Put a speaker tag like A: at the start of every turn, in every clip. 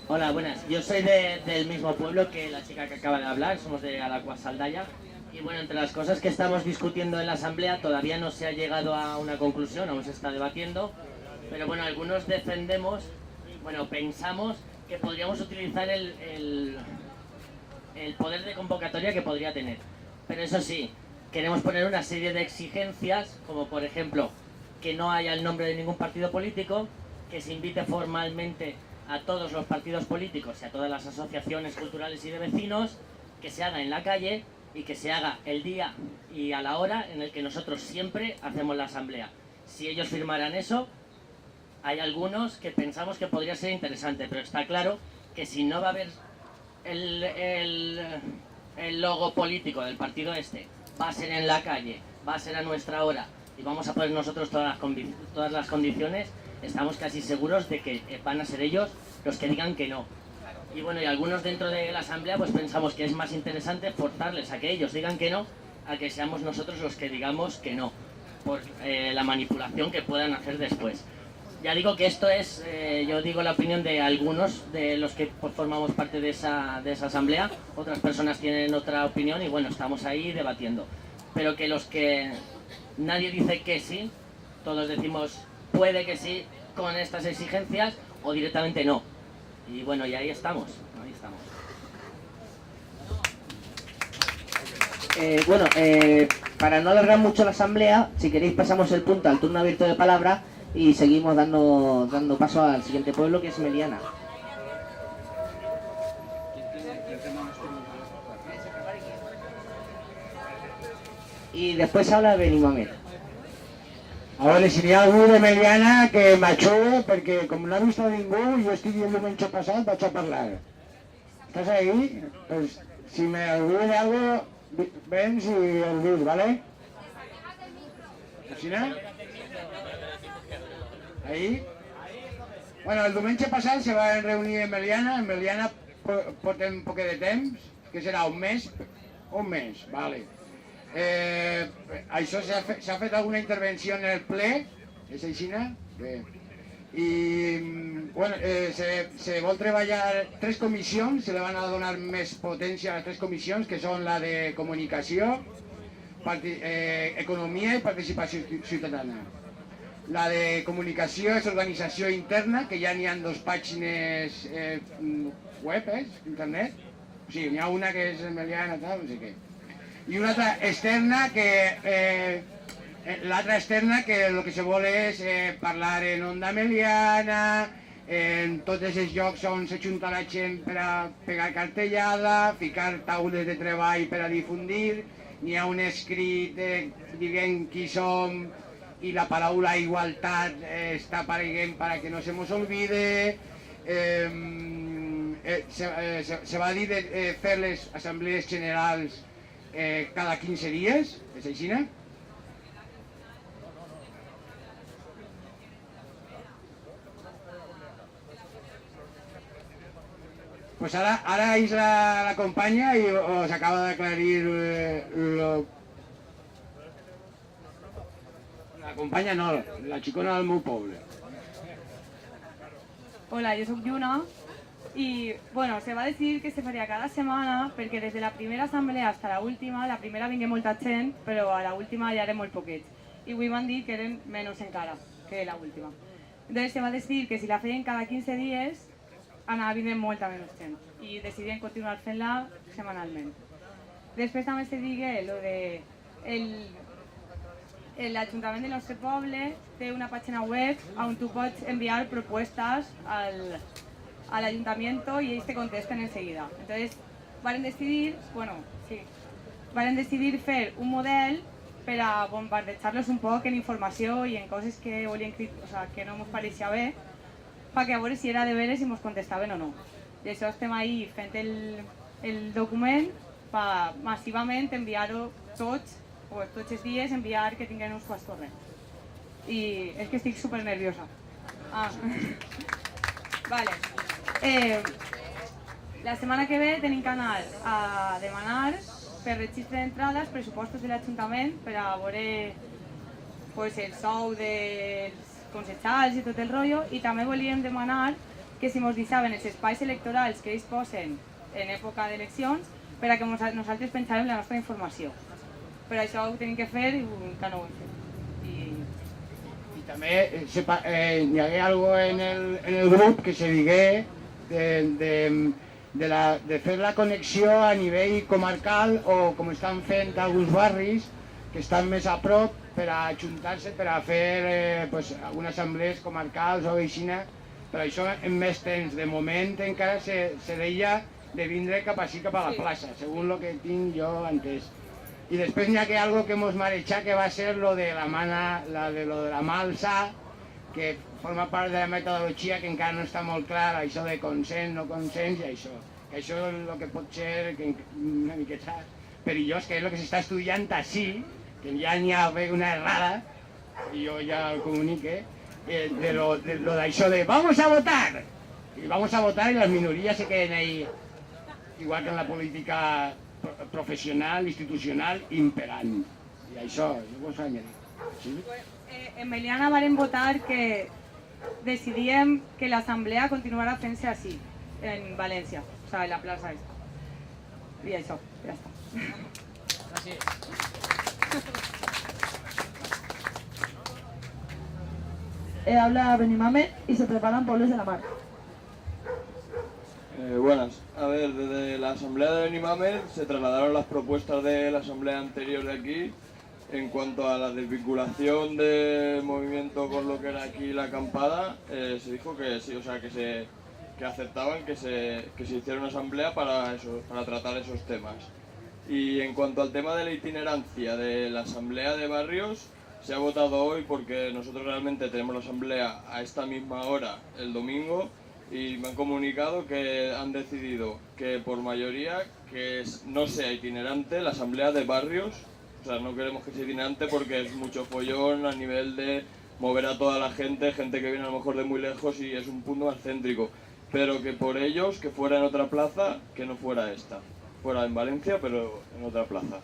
A: Hola, buenas. Yo soy del mismo pueblo que la chica que acaba de hablar, somos de Alacuasaldaya. Y bueno, entre las cosas que estamos discutiendo en la asamblea todavía no se ha llegado a una conclusión, aún se está debatiendo. Pero bueno, algunos defendemos, bueno, pensamos que podríamos utilizar el poder de convocatoria que podría tener. Pero eso sí, queremos poner una serie de exigencias, como por ejemplo, que no haya el nombre de ningún partido político, que se invite formalmente a todos los partidos políticos y a todas las asociaciones culturales y de vecinos, que se haga en la calle y que se haga el día y a la hora en el que nosotros siempre hacemos la asamblea. Si ellos firmaran eso, hay algunos que pensamos que podría ser interesante, pero está claro que si no va a haber el logo político del partido este, va a ser en la calle, va a ser a nuestra hora y vamos a poner nosotros todas las condiciones, estamos casi seguros de que van a ser ellos los que digan que no. Y bueno, y algunos dentro de la asamblea pues pensamos que es más interesante forzarles a que ellos digan que no, a que seamos nosotros los que digamos que no, por la manipulación que puedan hacer después. Ya digo que esto es, yo digo la opinión de algunos de los que formamos parte de esa asamblea, otras personas tienen otra opinión y bueno, estamos ahí debatiendo. Pero que nadie dice que sí, todos decimos puede que sí con estas exigencias o directamente no. Y bueno, y ahí estamos, ahí estamos.
B: Para no alargar mucho la asamblea, si queréis pasamos el punto al turno abierto de palabra y seguimos dando paso al siguiente pueblo, que es Meliana. Y después habla Benimohamed.
C: A veure, si n'hi ha algú de Meliana que m'ajude, perquè com no ha vist a ningú, jo estic el diumenge passat, vaig a parlar. ¿Estás ahí? Pues si me olvide algo, vens y el dius, ¿vale? ¿Cocina? Ahí? Bueno, el diumenge passat se van reunir en Meliana portem poc de temps, que serà un mes, vale. Això s'ha fet alguna intervenció en el ple, és així? Bé. I bueno, se vol treballar tres comissions, se li van a donar més potència a les tres comissions, que són la de comunicació, economia i participació ciutadana. La de comunicació és organització interna, que ja n'hi ha dues pàgines web, internet. O sigui, n'hi ha una que és Meliana, tal, no sé què. I una altra externa que l'altra externa que el que se vol és parlar en Onda Meliana, en tots els llocs on s'ajunta la gent per a pegar cartellada, ficar taules de treball per a difundir, n'hi ha un escrit dient qui som i la paraula igualtat està apareguent para que no se nos olvide. Se va dir de fer les assemblees generals cada 15 dies, és així? Pues ara és la companya i os acaba d'aclarir la companya no, la xicona del meu poble.
D: Hola, yo soy Yuna y bueno, se va a decidir que se faria cada setmana perquè des de la primera assemblea hasta la última, la primera vingué molta gent, però a la última ja eren molt poquets. I avui m'han dit que eren menys encara que la última. Entonces se va a decidir que si la feien cada 15 dies anava vindre molta menys gent i decidien continuar fent-la setmanalment. Després també se digué lo de l'Ajuntament del nostre poble té una pàgina web on tu pots enviar propuestas al ayuntamiento y ellos te contestan enseguida. Entonces, van decidir fer un model per a bombardejar-los un poc en informació i en coses que volien, que no ens pareixia bé, perquè a veure si era de veres i ens contestaven o no. I això estem ahí fent el document per massivament enviar-ho tots els dies, enviar que tinguin uns quants corrents. I és que estic super nerviosa. Vale. La setmana que ve tenim que anar a demanar per registre d'entrades pressupostos de l'Ajuntament per a veure el sou dels concejals i tot el rotllo, i també volíem demanar que si ens deixaven els espais electorals que ells posen en època d'eleccions per a que nosaltres pensàvem la nostra informació. Però això ho tenim que fer i encara no ho hem fet.
C: I també hi hagué algo en el grup que se digué de fer la connexió a nivell comarcal o com estan fent alguns barris que estan més a prop per a ajuntar-se per a fer algunes assemblees comarcals o aixina, però això en més temps. De moment encara se deia de vindre cap així, cap a la plaça, segons el que tinc jo entès. I després n'hi ha que algo que hemos marejat, que va ser lo de la malsa, que forma part de la metodologia que encara no està molt clar, això de consens, no consens i això. Això és el que pot ser una miqueta perillós, que és el que s'està estudiant així, que ja n'hi ha una errada, i jo ja el comunique, de lo d'això de vamos a votar, y vamos a votar y las minorías se queden ahí, igual que en la política professional, institucional, imperant. I això ho s'ha añadit. ¿Sí?
D: En Meliana varen votar que decidíem que l'assemblea continuara fent-se així, en València, o sea, en la plaça esta. I això, ja està.
E: Habla Benimame y se preparan Pueblos de la Mar.
F: Buenas. A ver, desde la asamblea de Benimame se trasladaron las propuestas de la asamblea anterior de aquí en cuanto a la desvinculación del movimiento con lo que era aquí la acampada. Se dijo que sí, o sea, que aceptaban que se hiciera una asamblea para eso, para tratar esos temas. Y en cuanto al tema de la itinerancia de la asamblea de barrios, se ha votado hoy porque nosotros realmente tenemos la asamblea a esta misma hora el domingo y me han comunicado que han decidido que por mayoría que no sea itinerante la asamblea de barrios. O sea, no queremos que sea itinerante porque es mucho follón a nivel de mover a toda la gente que viene a lo mejor de muy lejos y es un punto más céntrico. Pero que por ellos, que fuera en otra plaza, que no fuera esta. Fuera en Valencia, pero en otra plaza.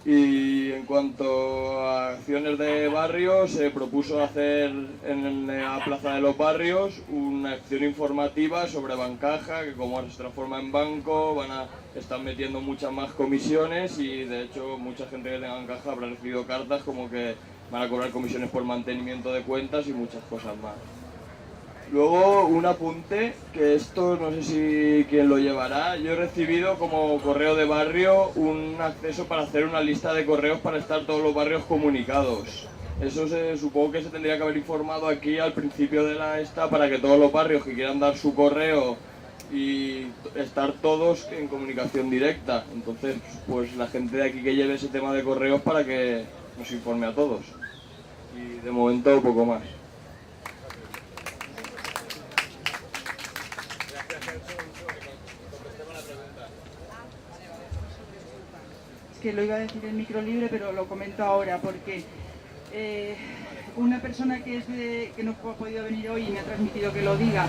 F: Y en cuanto a acciones de barrio, se propuso hacer en la Plaza de los Barrios una acción informativa sobre Bancaja, que como ahora se transforma en banco, están metiendo muchas más comisiones y de hecho mucha gente que tenga Bancaja habrá recibido cartas como que van a cobrar comisiones por mantenimiento de cuentas y muchas cosas más. Luego un apunte, que esto no sé si quién lo llevará. Yo he recibido como correo de barrio un acceso para hacer una lista de correos para estar todos los barrios comunicados. Eso supongo que se tendría que haber informado aquí al principio de para que todos los barrios que quieran dar su correo y estar todos en comunicación directa. Entonces, pues la gente de aquí que lleve ese tema de correos para que nos informe a todos. Y de momento poco más.
E: Que lo iba a decir en micro libre, pero lo comento ahora porque una persona que no ha podido venir hoy y me ha transmitido que lo diga,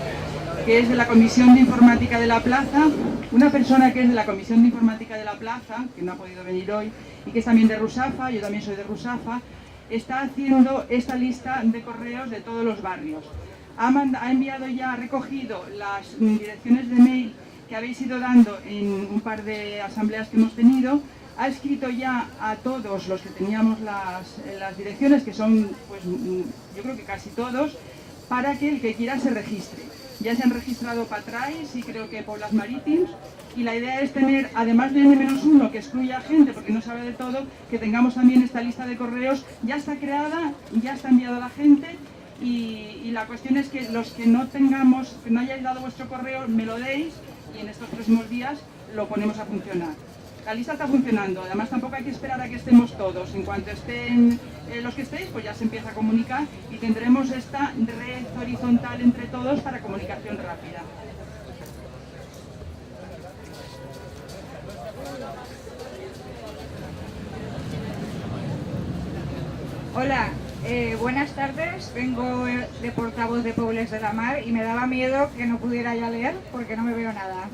E: que es de la Comisión de Informática de la Plaza, una persona que es de la Comisión de Informática de la Plaza, que no ha podido venir hoy y que es también de Rusafa, yo también soy de Rusafa, está haciendo esta lista de correos de todos los barrios. Ha enviado ya, ha recogido las direcciones de mail que habéis ido dando en un par de asambleas que hemos tenido. Ha escrito ya a todos los que teníamos las direcciones, que son, pues, yo creo que casi todos, para que el que quiera se registre. Ya se han registrado Patrais y creo que Poblas Marítims, y la idea es tener, además de N-1, que excluya a gente porque no sabe de todo, que tengamos también esta lista de correos. Ya está creada, ya está enviada a la gente, y la cuestión es que los que no tengamos, que no hayáis dado vuestro correo, me lo deis, y en estos próximos días lo ponemos a funcionar. La lista está funcionando, además tampoco hay que esperar a que estemos todos. En cuanto estén los que estéis, pues ya se empieza a comunicar y tendremos esta red horizontal entre todos para comunicación rápida.
G: Hola, buenas tardes. Vengo de portavoz de Pueblos de la Mar y me daba miedo que no pudiera ya leer porque no me veo nada.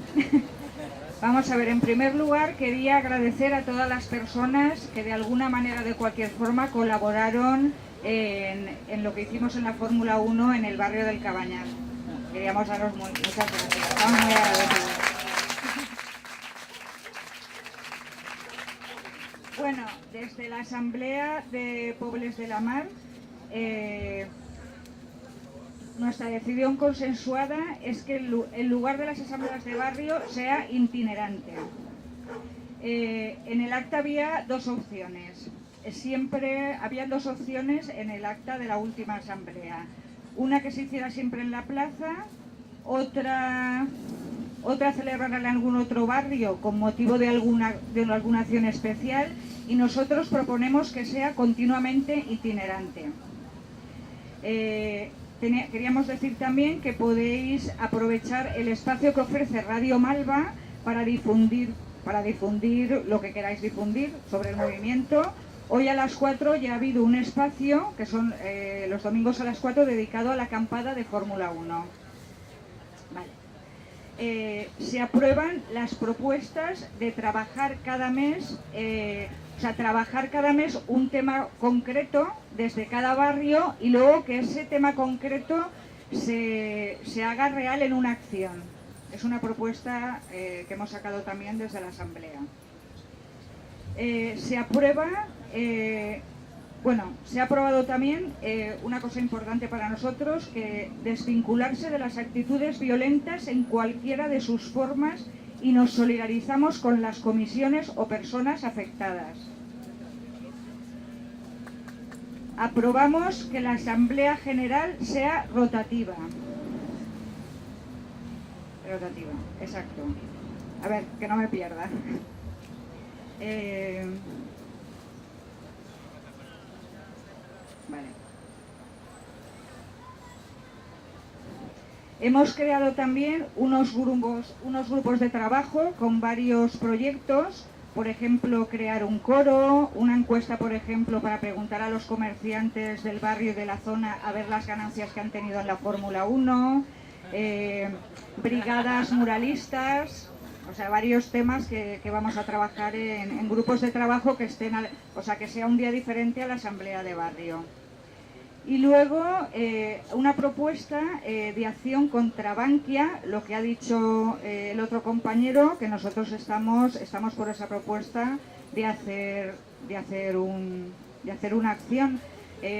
G: Vamos a ver, en primer lugar quería agradecer a todas las personas que de alguna manera, de cualquier forma, colaboraron en lo que hicimos en la Fórmula 1 en el barrio del Cabañal. Queríamos daros muchas gracias. Estamos muy agradecidos. Bueno, desde la Asamblea de Pobles de la Mar, nuestra decisión consensuada es que el lugar de las asambleas de barrio sea itinerante. En el acta había dos opciones. Había dos opciones en el acta de la última asamblea. Una que se hiciera siempre en la plaza, otra celebrarla en algún otro barrio con motivo de alguna acción especial, y nosotros proponemos que sea continuamente itinerante. Queríamos decir también que podéis aprovechar el espacio que ofrece Radio Malva para difundir lo que queráis difundir sobre el movimiento. Hoy a las 4 ya ha habido un espacio, que son los domingos a las 4, dedicado a la acampada de Fórmula 1. Vale. Se aprueban las propuestas de trabajar cada mes, un tema concreto desde cada barrio, y luego que ese tema concreto se haga real en una acción. Es una propuesta que hemos sacado también desde la Asamblea. Se ha aprobado también una cosa importante para nosotros, que desvincularse de las actitudes violentas en cualquiera de sus formas, y nos solidarizamos con las comisiones o personas afectadas. Aprobamos que la Asamblea General sea rotativa. Rotativa, exacto. A ver, que no me pierda. Vale. Hemos creado también unos grupos de trabajo con varios proyectos. Por ejemplo, crear un coro, una encuesta, por ejemplo, para preguntar a los comerciantes del barrio y de la zona a ver las ganancias que han tenido en la Fórmula 1, brigadas muralistas, o sea, varios temas que vamos a trabajar en grupos de trabajo que que sea un día diferente a la asamblea de barrio. Y luego una propuesta de acción contra Bankia, lo que ha dicho el otro compañero, que nosotros estamos por esa propuesta de hacer una acción.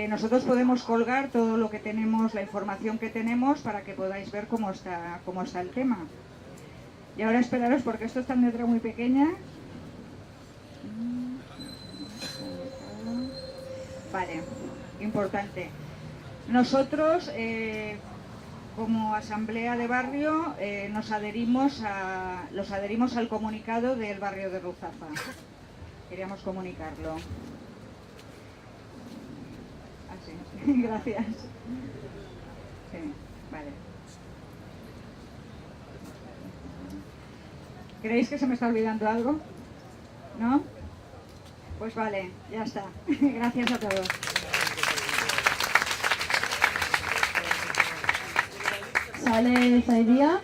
G: Nosotros podemos colgar todo lo que tenemos, la información que tenemos, para que podáis ver cómo está el tema. Y ahora esperaros, porque esto está en letra muy pequeña. Vale, importante. Nosotros, como asamblea de barrio, los adherimos al comunicado del barrio de Ruzafa. Queríamos comunicarlo. Sí, gracias. Sí, vale. ¿Creéis que se me está olvidando algo? ¿No? Pues vale, ya está. Gracias a todos.
H: Sale Zaidía.